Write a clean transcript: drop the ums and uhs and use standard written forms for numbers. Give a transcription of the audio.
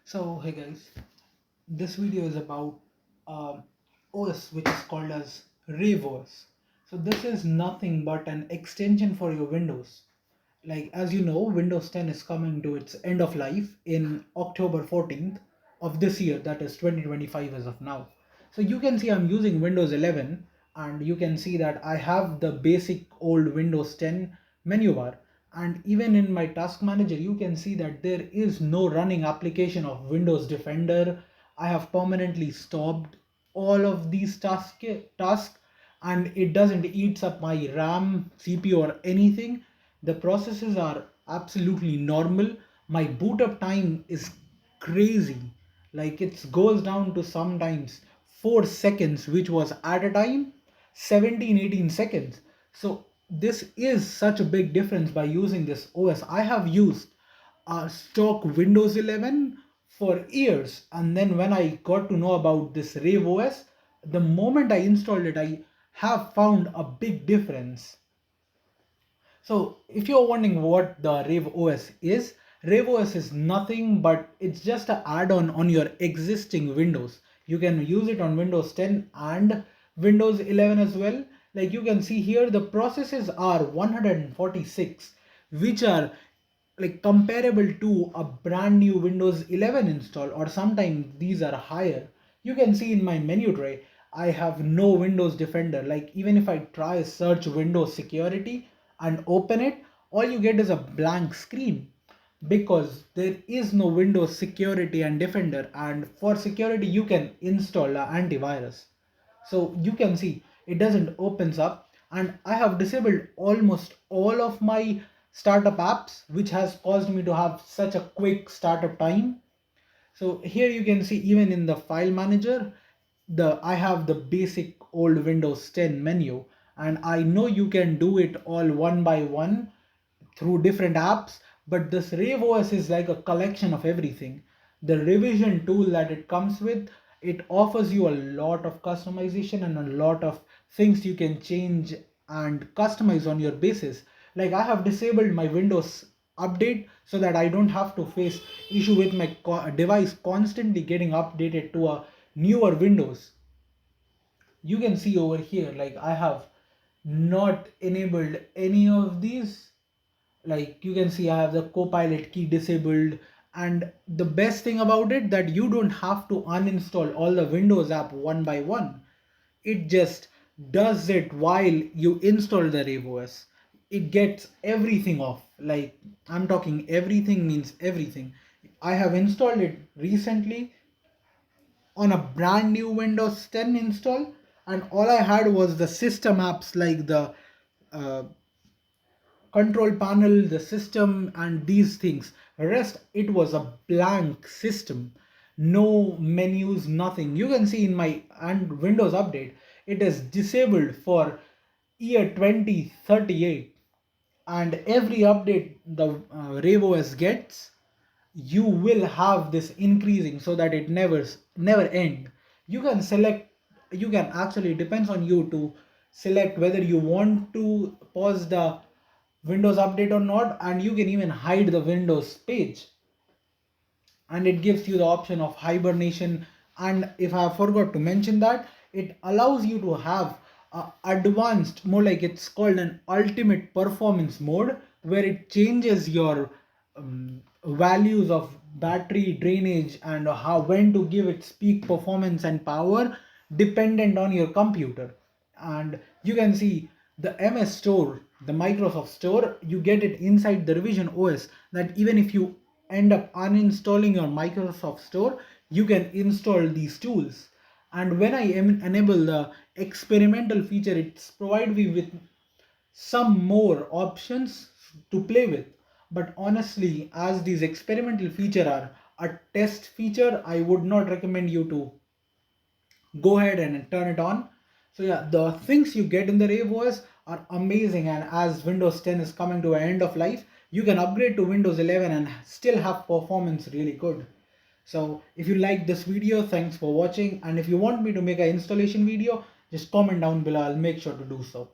So hey guys, this video is about OS which is called as ReviOS. So this is nothing but an extension for your Windows. Like as you know, Windows 10 is coming to its end of life in October 14th of this year, that is 2025 as of now. So you can see I'm using Windows 11 and you can see that I have the basic old Windows 10 menu bar, and even in my task manager you can see that there is no running application of Windows Defender. I have permanently stopped all of these tasks, and it doesn't eats up my RAM, CPU or anything. The processes are absolutely normal. My boot up time is crazy. Like it goes down to sometimes 4 seconds, which was at a time 17-18 seconds. So this is such a big difference by using this OS. I have used stock Windows 11 for years, and then when I got to know about this ReviOS, the moment I installed it, I have found a big difference. So if you're wondering what the ReviOS is nothing but it's just an add-on on your existing Windows. You can use it on Windows 10 and Windows 11 as well. Like you can see here, the processes are 146, which are like comparable to a brand new Windows 11 install, or sometimes these are higher. You can see in my menu tray, I have no Windows Defender. Like even if I try search Windows security and open it, all you get is a blank screen because there is no Windows security and Defender. And for security, you can install an antivirus. So you can see it doesn't opens up, and I have disabled almost all of my startup apps, which has caused me to have such a quick startup time. So here you can see even in the file manager, I have the basic old Windows 10 menu, and I know you can do it all one by one through different apps, but this ReviOS is like a collection of everything. The revision tool that it comes with, it offers you a lot of customization and a lot of things you can change and customize on your basis. Like I have disabled my Windows update so that I don't have to face issue with my device constantly getting updated to a newer Windows. You can see over here, like I have not enabled any of these. Like you can see I have the Copilot key disabled, and the best thing about it that you don't have to uninstall all the Windows app one by one. It just does it while you install the ReviOS. It gets everything off. Like I'm talking everything means everything. I have installed it recently on a brand new Windows 10 install, and all I had was the system apps like the uh, control panel, the system, and these things. Rest, it was a blank system. No menus, nothing. You can see in my and Windows update, it is disabled for year 2038. And every update the ReviOS gets, you will have this increasing so that it never end. You can select, you can actually, it depends on you to select whether you want to pause the Windows update or not, and you can even hide the Windows page, and it gives you the option of hibernation. And if I forgot to mention that, it allows you to have advanced, more like it's called an ultimate performance mode, where it changes your values of battery drainage and how when to give its peak performance and power dependent on your computer. And you can see the MS Store, the Microsoft Store, you get it inside the Revision OS, that even if you end up uninstalling your Microsoft Store, you can install these tools. And when I enable the experimental feature, it's provide me with some more options to play with. But honestly, as these experimental feature are a test feature, I would not recommend you to go ahead and turn it on. So yeah, the things you get in the ReviOS are amazing, and as Windows 10 is coming to an end of life, you can upgrade to Windows 11 and still have performance really good. So if you like this video, thanks for watching, and if you want me to make an installation video, just comment down below, I'll make sure to do so.